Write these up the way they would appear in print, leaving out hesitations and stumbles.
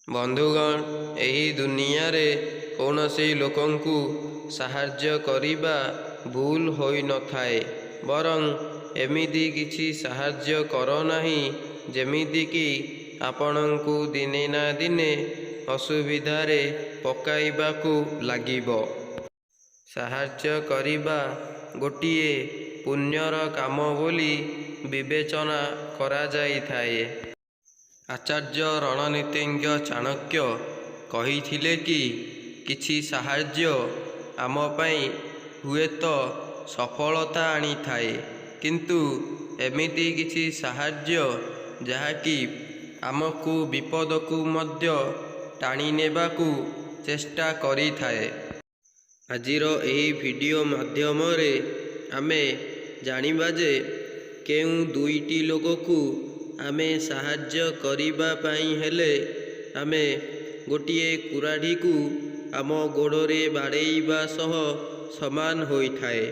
ବନ୍ଧୁଗଣ, ଏହି ଦୁନିଆରେ କୌଣସି ଲୋକଙ୍କୁ ସାହାଯ୍ୟ କରିବା ଭୁଲ ହୋଇନଥାଏ। ବରଂ ଏମିତି କିଛି ସାହାଯ୍ୟ କର ନାହିଁ ଯେମିତିକି ଆପଣଙ୍କୁ ଦିନେ ନା ଦିନେ ଅସୁବିଧାରେ ପକାଇବାକୁ ଲାଗିବ। ସାହାଯ୍ୟ କରିବା ଗୋଟିଏ ପୁଣ୍ୟର କାମ ବୋଲି ବିବେଚନା କରାଯାଇଥାଏ। ଆଚାର୍ଯ୍ୟ ରଣନୀତିଜ୍ଞ ଚାଣକ୍ୟ କହିଥିଲେ କି କିଛି ସାହାଯ୍ୟ ଆମ ପାଇଁ ହୁଏତ ସଫଳତା ଆଣିଥାଏ, କିନ୍ତୁ ଏମିତି କିଛି ସାହାଯ୍ୟ ଯାହାକି ଆମକୁ ବିପଦକୁ ମଧ୍ୟ ଟାଣି ନେବାକୁ ଚେଷ୍ଟା କରିଥାଏ। ଆଜିର ଏହି ଭିଡ଼ିଓ ମାଧ୍ୟମରେ ଆମେ ଜାଣିବା ଯେ କେଉଁ ଦୁଇଟି ଲୋକକୁ ଆମେ ସାହାଯ୍ୟ କରିବା ପାଇଁ ହେଲେ ଆମେ ଗୋଟିଏ କୁରାଢ଼ୀକୁ ଆମ ଗୋଡ଼ରେ ବାଡ଼େଇବା ସହ ସମାନ ହୋଇଥାଏ।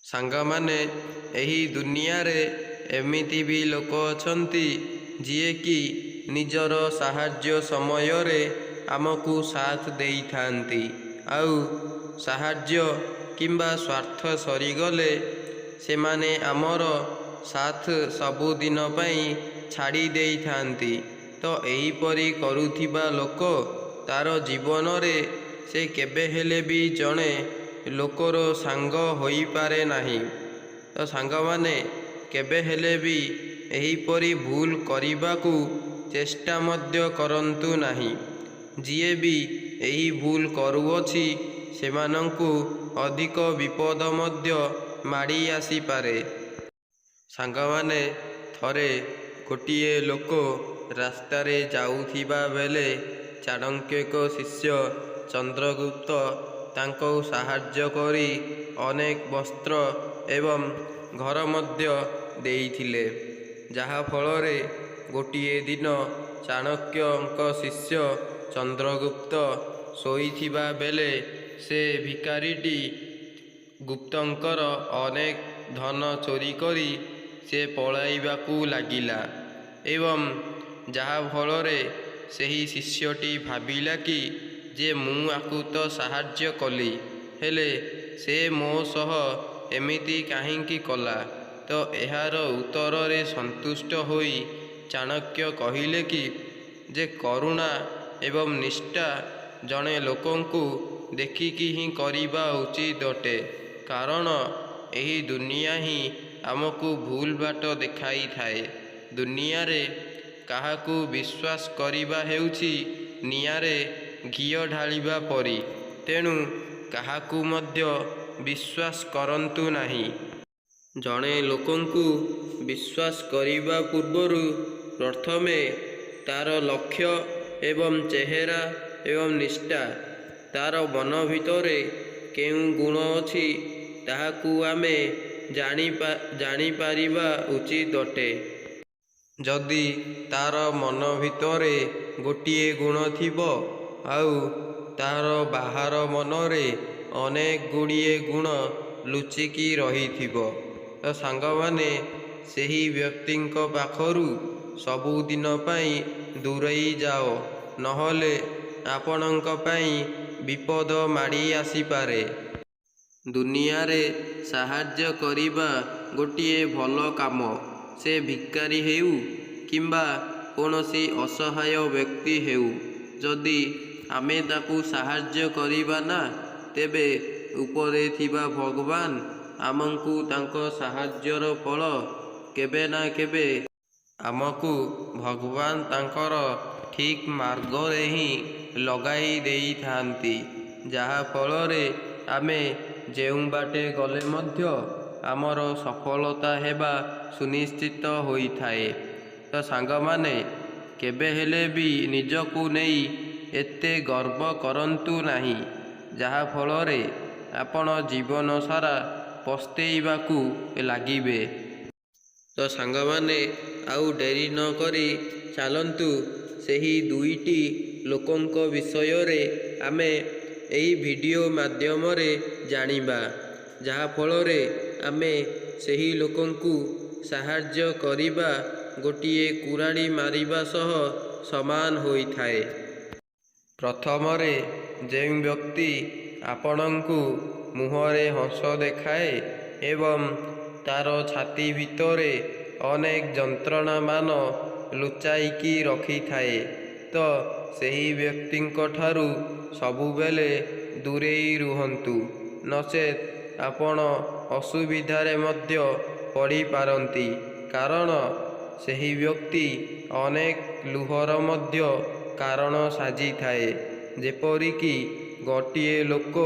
ସାଙ୍ଗମାନେ, ଏହି ଦୁନିଆରେ ଏମିତି ବି ଲୋକ ଅଛନ୍ତି ଯିଏକି ନିଜର ସାହାଯ୍ୟ ସମୟରେ ଆମକୁ ସାଥ ଦେଇଥାନ୍ତି, ଆଉ ସାହାଯ୍ୟ କିମ୍ବା ସ୍ୱାର୍ଥ ସରିଗଲେ ସେମାନେ ଆମର ସାଥ ସବୁଦିନ ପାଇଁ ଛାଡ଼ି ଦେଇଥାନ୍ତି। ତ ଏହିପରି କରୁଥିବା ଲୋକ ତାର ଜୀବନରେ ସେ କେବେ ହେଲେ ବି ଜଣେ ଲୋକର ସାଙ୍ଗ ହୋଇପାରେ ନାହିଁ। ତ ସାଙ୍ଗମାନେ, କେବେ ହେଲେ ବି ଏହିପରି ଭୁଲ କରିବାକୁ ଚେଷ୍ଟା ମଧ୍ୟ କରନ୍ତୁ ନାହିଁ। ଯିଏ ବି ଏହି ଭୁଲ କରୁଅଛି ସେମାନଙ୍କୁ ଅଧିକ ବିପଦ ମଧ୍ୟ ମାଡ଼ି ଆସିପାରେ। ସାଙ୍ଗମାନେ, ଥରେ ଗୋଟିଏ ଲୋକ ରାସ୍ତାରେ ଯାଉଥିବା ବେଳେ ଚାଣକ୍ୟଙ୍କ ଶିଷ୍ୟ ଚନ୍ଦ୍ରଗୁପ୍ତ ତାଙ୍କୁ ସାହାଯ୍ୟ କରି ଅନେକ ବସ୍ତ୍ର ଏବଂ ଘର ମଧ୍ୟ ଦେଇଥିଲେ। ଯାହାଫଳରେ ଗୋଟିଏ ଦିନ ଚାଣକ୍ୟଙ୍କ ଶିଷ୍ୟ ଚନ୍ଦ୍ରଗୁପ୍ତ ଶୋଇଥିବା ବେଳେ ସେ ଭିକାରୀଟି ଗୁପ୍ତଙ୍କର ଅନେକ ଧନ ଚୋରି କରି ସେ ପଳାଇବାକୁ ଲାଗିଲା ଏବଂ ଯାହାଫଳରେ ସେହି ଶିଷ୍ୟଟି ଭାବିଲା କି ଯେ ମୁଁ ଆକୁ ତ ସାହାଯ୍ୟ କଲି, ହେଲେ ସେ ମୋ ସହ ଏମିତି କାହିଁକି କଲା? ତ ଏହାର ଉତ୍ତରରେ ସନ୍ତୁଷ୍ଟ ହୋଇ ଚାଣକ୍ୟ କହିଲେ କି ଯେ କରୁଣା ଏବଂ ନିଷ୍ଠା ଜଣେ ଲୋକଙ୍କୁ ଦେଖିକି ହିଁ କରିବା ଉଚିତ ଅଟେ, କାରଣ ଏହି ଦୁନିଆ ହିଁ ଆମକୁ ଭୁଲ ବାଟ ଦେଖାଇଥାଏ। ଦୁନିଆରେ କାହାକୁ ବିଶ୍ୱାସ କରିବା ହେଉଛି ନିଆଁରେ ଘିଅ ଢାଳିବା ପରି, ତେଣୁ କାହାକୁ ମଧ୍ୟ ବିଶ୍ୱାସ କରନ୍ତୁ ନାହିଁ। ଜଣେ ଲୋକଙ୍କୁ ବିଶ୍ୱାସ କରିବା ପୂର୍ବରୁ ପ୍ରଥମେ ତାର ଲକ୍ଷ୍ୟ ଏବଂ ଚେହେରା ଏବଂ ନିଷ୍ଠା, ତାର ମନ ଭିତରେ କେଉଁ ଗୁଣ ଅଛି ତାହାକୁ ଆମେ ଜାଣିପାରିବା ଉଚିତ ଅଟେ। ଯଦି ତାର ମନ ଭିତରେ ଗୋଟିଏ ଗୁଣ ଥିବ ଆଉ ତାର ବାହାର ମନରେ ଅନେକ ଗୁଡ଼ିଏ ଗୁଣ ଲୁଚିକି ରହିଥିବ, ତ ସାଙ୍ଗମାନେ ସେହି ବ୍ୟକ୍ତିଙ୍କ ପାଖରୁ ସବୁଦିନ ପାଇଁ ଦୂରେଇ ଯାଅ, ନହେଲେ ଆପଣଙ୍କ ପାଇଁ ବିପଦ ମାଡ଼ି ଆସିପାରେ। ଦୁନିଆରେ ସାହାଯ୍ୟ କରିବା ଗୋଟିଏ ଭଲ କାମ। ସେ ଭିକାରୀ ହେଉ କିମ୍ବା କୌଣସି ଅସହାୟ ବ୍ୟକ୍ତି ହେଉ, ଯଦି ଆମେ ତାକୁ ସାହାଯ୍ୟ କରିବା ନା, ତେବେ ଉପରେ ଥିବା ଭଗବାନ ଆମକୁ ତାଙ୍କ ସାହାଯ୍ୟର ଫଳ କେବେ ନା କେବେ ଆମକୁ ଭଗବାନ ତାଙ୍କର ଠିକ ମାର୍ଗରେ ହିଁ ଲଗାଇ ଦେଇଥାନ୍ତି, ଯାହାଫଳରେ ଆମେ ଯେଉଁ ବାଟେ ଗଲେ ମଧ୍ୟ ଆମର ସଫଳତା ହେବା ସୁନିଶ୍ଚିତ ହୋଇଥାଏ। ତ ସାଙ୍ଗମାନେ, କେବେ ହେଲେ ବି ନିଜକୁ ନେଇ ଏତେ ଗର୍ବ କରନ୍ତୁ ନାହିଁ, ଯାହାଫଳରେ ଆପଣ ଜୀବନ ସାରା ପସ୍ତେଇବାକୁ ଲାଗିବେ। ତ ସାଙ୍ଗମାନେ, ଆଉ ଡେରି ନ କରି ଚାଲନ୍ତୁ ସେହି ଦୁଇଟି ଲୋକଙ୍କ ବିଷୟରେ ଆମେ ଏହି ଭିଡ଼ିଓ ମାଧ୍ୟମରେ ଜାଣିବା, ଯାହାଫଳରେ ଆମେ ସେହି ଲୋକଙ୍କୁ ସାହାଯ୍ୟ କରିବା ଗୋଟିଏ କୁରାଢ଼ୀ ମାରିବା ସହ ସମାନ ହୋଇଥାଏ। ପ୍ରଥମରେ ଯେଉଁ ବ୍ୟକ୍ତି ଆପଣଙ୍କୁ ମୁହଁରେ ହସ ଦେଖାଏ ଏବଂ ତାର ଛାତି ଭିତରେ ଅନେକ ଯନ୍ତ୍ରଣାମାନ ଲୁଚାଇକି ରଖିଥାଏ, ତ ସେହି ବ୍ୟକ୍ତିଙ୍କଠାରୁ ସବୁବେଳେ ଦୂରେଇ ରୁହନ୍ତୁ। ନଚେତ୍ ଆପଣ ଅସୁବିଧାରେ ମଧ୍ୟ ପଡ଼ିପାରନ୍ତି, କାରଣ ସେହି ବ୍ୟକ୍ତି ଅନେକ ଲୁହର ମଧ୍ୟ କାରଣ ସାଜିଥାଏ। ଯେପରିକି ଗୋଟିଏ ଲୋକ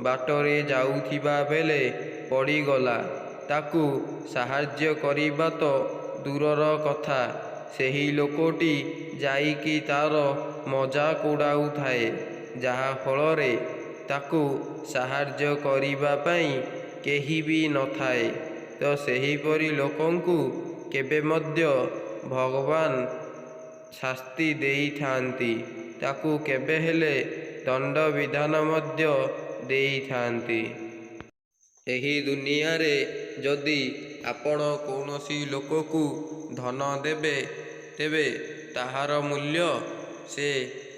ବାଟରେ ଯାଉଥିବା ବେଳେ ପଡ଼ିଗଲା, ତାକୁ ସାହାଯ୍ୟ କରିବା ତ ଦୂରର କଥା, ସେହି ଲୋକଟି ଯାଇକି ତାର ମଜାକ ଉଡ଼ାଉଥାଏ, ଯାହା ଫଳରେ ତାକୁ ସାହାଯ୍ୟ କରିବା ପାଇଁ କେହି ବି ନଥାଏ। ତ ସେହିପରି ଲୋକଙ୍କୁ କେବେ ମଧ୍ୟ ଭଗବାନ ଶାସ୍ତି ଦେଇଥାନ୍ତି, ତାକୁ କେବେ ହେଲେ ଦଣ୍ଡବିଧାନ ମଧ୍ୟ ଦେଇଥାନ୍ତି। ଏହି ଦୁନିଆରେ ଯଦି ଆପଣ କୌଣସି ଲୋକକୁ ଧନ ଦେବେ, ତେବେ ତାହାର ମୂଲ୍ୟ ସେ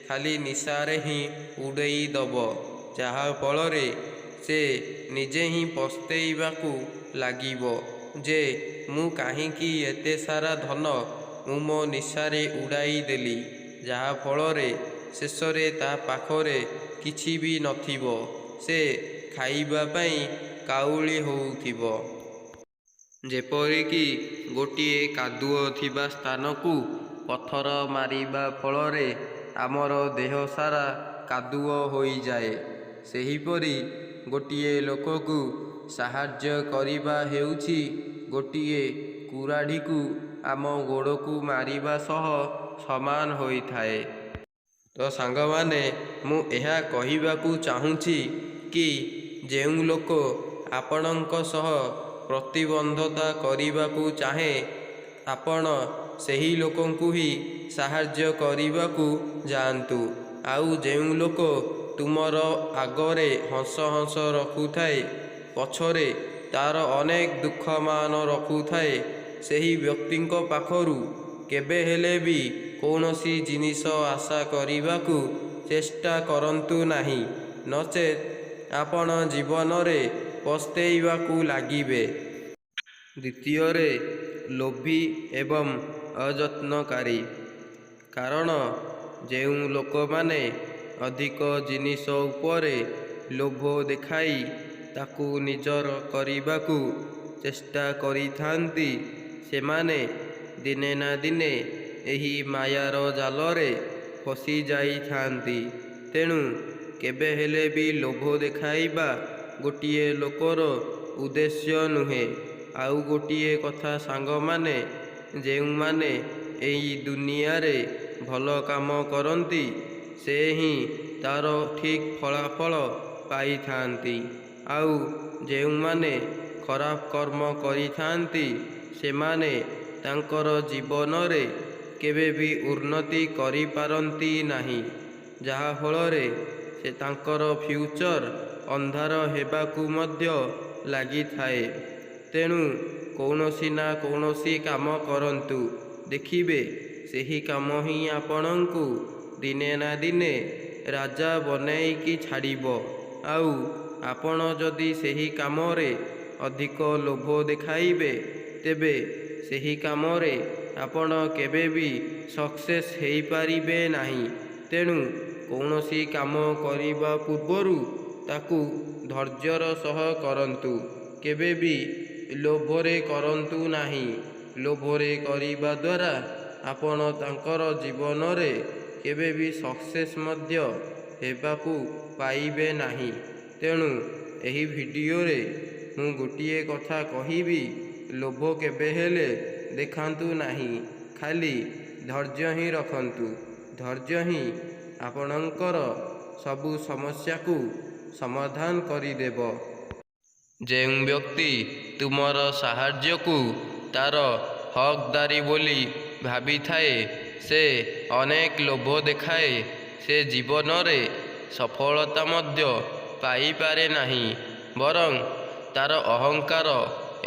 ଖାଲି ନିଶାରେ ହିଁ ଉଡ଼େଇ ଦବ, ଯାହା ଫଳରେ ସେ ନିଜେ ହିଁ ପସ୍ତେଇବାକୁ ଲାଗିବ ଯେ ମୁଁ କାହିଁକି ଏତେ ସାରା ଧନ ମୁଁ ମୋ ନିଶାରେ ଉଡ଼ାଇ ଦେଲି, ଯାହା ଫଳରେ ଶେଷରେ ତା ପାଖରେ କିଛି ବି ନଥିବ, ସେ ଖାଇବା ପାଇଁ କାଉଳି ହେଉଥିବ। ଯେପରିକି ଗୋଟିଏ କାଦୁଅ ଥିବା ସ୍ଥାନକୁ ପଥର ମାରିବା ଫଳରେ ଆମର ଦେହ ସାରା କାଦୁଅ ହୋଇଯାଏ, ସେହିପରି ଗୋଟିଏ ଲୋକକୁ ସାହାଯ୍ୟ କରିବା ହେଉଛି ଗୋଟିଏ କୁରାଢ଼ୀକୁ ଆମ ଗୋଡ଼କୁ ମାରିବା ସହ ସମାନ ହୋଇଥାଏ। ତ ସାଙ୍ଗମାନେ, ମୁଁ ଏହା କହିବାକୁ ଚାହୁଁଛି କି ଯେଉଁ ଲୋକ ଆପଣଙ୍କ ସହ ପ୍ରତିବନ୍ଧତା କରିବାକୁ ଚାହେଁ, ଆପଣ ସେହି ଲୋକଙ୍କୁ ହିଁ ସାହାଯ୍ୟ କରିବାକୁ ଯାଆନ୍ତୁ। ଆଉ ଯେଉଁ ଲୋକ ତୁମର ଆଗରେ ହସ ହସ ରଖୁଥାଏ, ପଛରେ ତାର ଅନେକ ଦୁଃଖମାନ ରଖୁଥାଏ, ସେହି ବ୍ୟକ୍ତିଙ୍କ ପାଖରୁ କେବେ ହେଲେ ବି କୌଣସି ଜିନିଷ ଆଶା କରିବାକୁ ଚେଷ୍ଟା କରନ୍ତୁ ନାହିଁ, ନଚେତ୍ ଆପଣ ଜୀବନରେ ପସ୍ତେଇବାକୁ ଲାଗିବେ। ଦ୍ୱିତୀୟରେ, ଲୋଭୀ ଏବଂ ଅଯତ୍ନକାରୀ। କାରଣ ଯେଉଁ ଲୋକମାନେ ଅଧିକ ଜିନିଷ ଉପରେ ଲୋଭ ଦେଖାଇ ତାକୁ ନିଜର କରିବାକୁ ଚେଷ୍ଟା କରିଥାନ୍ତି, ସେମାନେ ଦିନେ ନା ଦିନେ ଏହି ମାୟାର ଜାଲରେ ଫସି ଯାଇଥାନ୍ତି। ତେଣୁ କେବେ ହେଲେ ବି ଲୋଭ ଦେଖାଇବା ଗୋଟିଏ ଲୋକର ଉଦ୍ଦେଶ୍ୟ ନୁହେଁ। ଆଉ ଗୋଟିଏ କଥା ସାଙ୍ଗମାନେ, ଯେଉଁମାନେ ଏହି ଦୁନିଆରେ ଭଲ କାମ କରନ୍ତି, ସେ ହିଁ ତାର ଠିକ୍ ଫଳାଫଳ ପାଇଥାନ୍ତି। ଆଉ ଯେଉଁମାନେ ଖରାପ କର୍ମ କରିଥାନ୍ତି, ସେମାନେ ତାଙ୍କର ଜୀବନରେ କେବେ ବି ଉନ୍ନତି କରିପାରନ୍ତି ନାହିଁ, ଯାହା ଫଳରେ ସେ ତାଙ୍କର ଫ୍ୟୁଚର ଅନ୍ଧାର ହେବାକୁ ମଧ୍ୟ ଲାଗିଥାଏ। ତେଣୁ କୌଣସି ନା କୌଣସି କାମ କରନ୍ତୁ, ଦେଖିବେ ସେହି କାମ ହିଁ ଆପଣଙ୍କୁ ଦିନେ ନା ଦିନେ ରାଜା ବନେଇକି ଛାଡ଼ିବ। ଆଉ ଆପଣ ଯଦି ସେହି କାମରେ ଅଧିକ ଲୋଭ ଦେଖାଇବେ, ତେବେ ସେହି କାମରେ ଆପଣ କେବେ ବି ସକ୍ସେସ୍ ହେଇପାରିବେ ନାହିଁ। ତେଣୁ କୌଣସି କାମ କରିବା ପୂର୍ବରୁ ତାକୁ ଧୈର୍ଯ୍ୟର ସହ କରନ୍ତୁ, କେବେ ବି ଲୋଭରେ କରନ୍ତୁ ନାହିଁ। ଲୋଭରେ କରିବା ଦ୍ୱାରା ଆପଣ ତାଙ୍କର ଜୀବନରେ କେବେ ବି ସକ୍ସେସ୍ ମଧ୍ୟ ହେବାକୁ ପାଇବେ ନାହିଁ। ତେଣୁ ଏହି ଭିଡ଼ିଓରେ ମୁଁ ଗୋଟିଏ କଥା କହିବି, ଲୋଭ କେବେ ହେଲେ ଦେଖାନ୍ତୁ ନାହିଁ, ଖାଲି ଧୈର୍ଯ୍ୟ ହିଁ ରଖନ୍ତୁ। ଧୈର୍ଯ୍ୟ ହିଁ ଆପଣଙ୍କର ସବୁ ସମସ୍ୟାକୁ ସମାଧାନ କରିଦେବ। ଯେଉଁ ବ୍ୟକ୍ତି ତୁମର ସାହାଯ୍ୟକୁ ତାର ହକଦାରୀ ବୋଲି ଭାବିଥାଏ, ସେ ଅନେକ ଲୋଭ ଦେଖାଏ, ସେ ଜୀବନରେ ସଫଳତା ମଧ୍ୟ ପାଇପାରେ ନାହିଁ। ବରଂ ତାର ଅହଙ୍କାର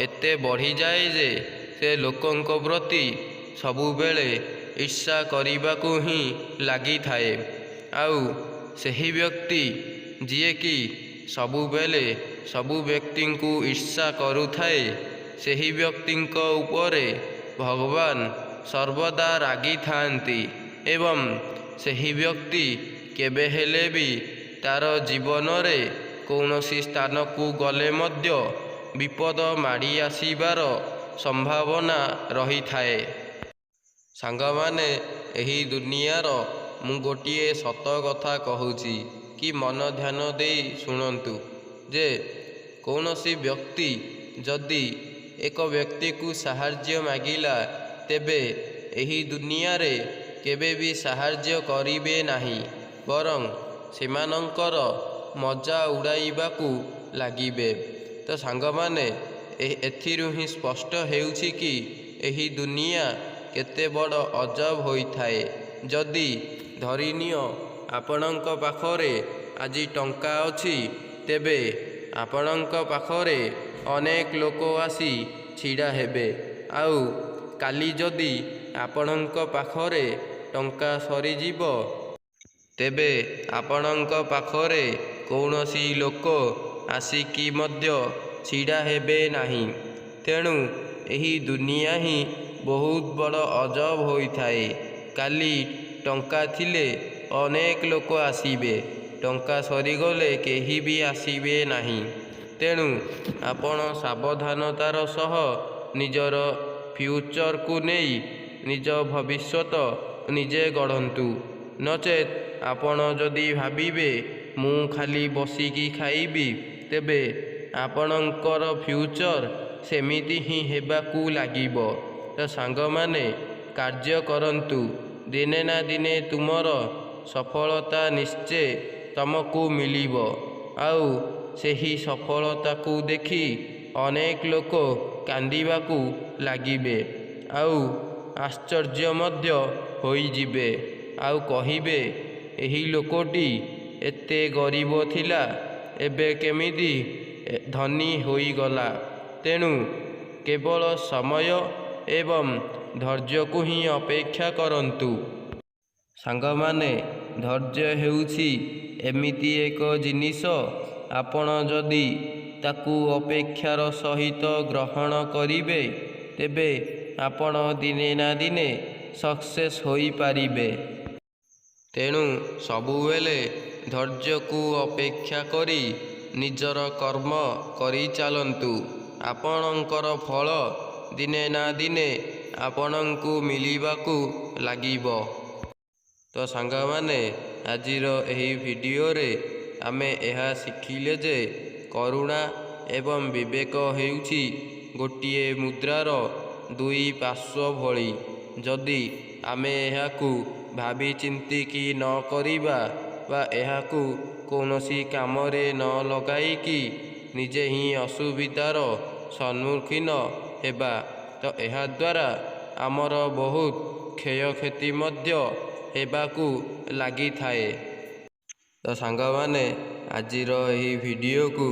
ଏତେ ବଢ଼ିଯାଏ ଯେ ସେ ଲୋକଙ୍କ ପ୍ରତି ସବୁବେଳେ ଈର୍ଷା କରିବାକୁ ହିଁ ଲାଗିଥାଏ। ଆଉ ସେହି ବ୍ୟକ୍ତି ଯିଏକି ସବୁବେଳେ ସବୁ ବ୍ୟକ୍ତିଙ୍କୁ ଈର୍ଷା କରୁଥାଏ, ସେହି ବ୍ୟକ୍ତିଙ୍କ ଉପରେ ଭଗବାନ ସର୍ବଦା ରାଗିଥାନ୍ତି ଏବଂ ସେହି ବ୍ୟକ୍ତି କେବେ ହେଲେ ବି ତା'ର ଜୀବନରେ କୌଣସି ସ୍ଥାନକୁ ଗଲେ ମଧ୍ୟ ବିପଦ ମାଡ଼ି ଆସିବାର ସମ୍ଭାବନା ରହିଥାଏ। ସାଙ୍ଗମାନେ, ଏହି ଦୁନିଆର ମୁଁ ଗୋଟିଏ ସତ କଥା କହୁଛି କି ମନ ଧ୍ୟାନ ଦେଇ ଶୁଣନ୍ତୁ ଯେ କୌଣସି ବ୍ୟକ୍ତି ଯଦି ଏକ ବ୍ୟକ୍ତିକୁ ସାହାଯ୍ୟ ମାଗିଲା ତେବେ ଏହି ଦୁନିଆରେ କେବେ ବି ସାହାଯ୍ୟ କରିବେ ନାହିଁ, ବରଂ ସେମାନଙ୍କର ମଜା ଉଡ଼ାଇବାକୁ ଲାଗିବେ। ତ ସାଙ୍ଗମାନେ, ଏଥିରୁ ହିଁ ସ୍ପଷ୍ଟ ହେଉଛି କି ଏହି ଦୁନିଆ କେତେ ବଡ଼ ଅଜବ ହୋଇଥାଏ। ଯଦି ଧରିନିଅ ଆପଣଙ୍କ ପାଖରେ ଆଜି ଟଙ୍କା ଅଛି, ତେବେ ଆପଣଙ୍କ ପାଖରେ ଅନେକ ଲୋକ ଆସି ଛିଡ଼ା ହେବେ। ଆଉ କାଲି ଯଦି ଆପଣଙ୍କ ପାଖରେ ଟଙ୍କା ସରିଯିବ, ତେବେ ଆପଣଙ୍କ ପାଖରେ କୌଣସି ଲୋକ ଆସିକି ମଧ୍ୟ ଛିଡ଼ା ହେବେ ନାହିଁ। ତେଣୁ ଏହି ଦୁନିଆ ହିଁ ବହୁତ ବଡ଼ ଅଜବ ହୋଇଥାଏ। କାଲି ଟଙ୍କା ଥିଲେ ଅନେକ ଲୋକ ଆସିବେ, ଟଙ୍କା ସରିଗଲେ କେହି ବି ଆସିବେ ନାହିଁ। ତେଣୁ ଆପଣ ସାବଧାନତାର ସହ ନିଜର ଫ୍ୟୁଚରକୁ ନେଇ ନିଜ ଭବିଷ୍ୟତ ନିଜେ ଗଢ଼ନ୍ତୁ। ନଚେତ୍ ଆପଣ ଯଦି ଭାବିବେ ମୁଁ ଖାଲି ବସିକି ଖାଇବି, ତେବେ ଆପଣଙ୍କର ଫ୍ୟୁଚର ସେମିତି ହିଁ ହେବାକୁ ଲାଗିବ। ତ ସାଙ୍ଗମାନେ, କାର୍ଯ୍ୟ କରନ୍ତୁ, ଦିନେ ନା ଦିନେ ତୁମର ସଫଳତା ନିଶ୍ଚୟ ତମକୁ ମିଳିବ। ଆଉ ସେହି ସଫଳତାକୁ ଦେଖି ଅନେକ ଲୋକ କାନ୍ଦିବାକୁ ଲାଗିବେ ଆଉ ଆଶ୍ଚର୍ଯ୍ୟ ମଧ୍ୟ ହୋଇଯିବେ ଆଉ କହିବେ ଏହି ଲୋକଟି ଏତେ ଗରିବ ଥିଲା, ଏବେ କେମିତି ଧନୀ ହୋଇଗଲା। ତେଣୁ କେବଳ ସମୟ ଏବଂ ଧୈର୍ଯ୍ୟକୁ ହିଁ ଅପେକ୍ଷା କରନ୍ତୁ। ସାଙ୍ଗମାନେ, ଧୈର୍ଯ୍ୟ ହେଉଛି ଏମିତି ଏକ ଜିନିଷ, ଆପଣ ଯଦି ତାକୁ ଅପେକ୍ଷାର ସହିତ ଗ୍ରହଣ କରିବେ, ତେବେ ଆପଣ ଦିନେ ନା ଦିନେ ସକ୍ସେସ୍ ହୋଇପାରିବେ। ତେଣୁ ସବୁବେଳେ ଧୈର୍ଯ୍ୟକୁ ଅପେକ୍ଷା କରି ନିଜର କର୍ମ କରିଚାଲନ୍ତୁ। ଆପଣଙ୍କର ଫଳ ଦିନେ ନା ଦିନେ ଆପଣଙ୍କୁ ମିଳିବାକୁ ଲାଗିବ। ତ ସାଙ୍ଗମାନେ, ଆଜିର ଏହି ଭିଡ଼ିଓରେ ଆମେ ଏହା ଶିଖିଲେ ଯେ କରୁଣା ଏବଂ ବିବେକ ହେଉଛି ଗୋଟିଏ ମୁଦ୍ରାର ଦୁଇ ପାର୍ଶ୍ୱ ଭଳି। ଯଦି ଆମେ ଏହାକୁ ଭାବି ଚିନ୍ତିକି ନ କରିବା ବା ଏହାକୁ କୌଣସି କାମରେ ନ ଲଗାଇକି ନିଜେ ହିଁ ଅସୁବିଧାର ସମ୍ମୁଖୀନ ହେବା, ତ ଏହାଦ୍ୱାରା ଆମର ବହୁତ କ୍ଷୟକ୍ଷତି ମଧ୍ୟ ହେବାକୁ ଲାଗିଥାଏ। ତ ସାଙ୍ଗମାନେ, ଆଜିର ଏହି ଭିଡ଼ିଓକୁ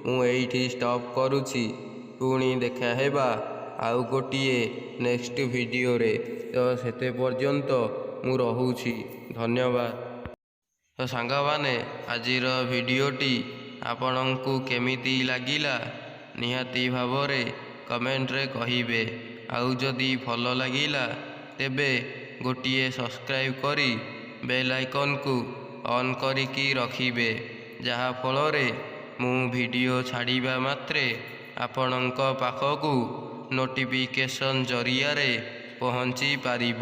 ମୁଁ ଏଇଠି ଷ୍ଟପ୍ କରୁଛି। ପୁଣି ଦେଖା ହେବା ଆଉ ଗୋଟିଏ ନେକ୍ସଟ ଭିଡ଼ିଓରେ। ତ ସେତେ ପର୍ଯ୍ୟନ୍ତ ମୁଁ ରହୁଛି। ଧନ୍ୟବାଦ। ତ ସାଙ୍ଗମାନେ, ଆଜିର ଭିଡ଼ିଓଟି ଆପଣଙ୍କୁ କେମିତି ଲାଗିଲା ନିହାତି ଭାବରେ କମେଣ୍ଟରେ କହିବେ। ଆଉ ଯଦି ଭଲ ଲାଗିଲା ତେବେ ଗୋଟିଏ ସବସ୍କ୍ରାଇବ୍ କରି ବେଲ୍ ଆଇକନ୍କୁ ଅନ୍ କରିକି ରଖିବେ, ଯାହାଫଳରେ ମୁଁ ଭିଡ଼ିଓ ଛାଡ଼ିବା ମାତ୍ରେ ଆପଣଙ୍କ ପାଖକୁ ନୋଟିଫିକେସନ୍ ଜରିଆରେ ପହଞ୍ଚି ପାରିବ।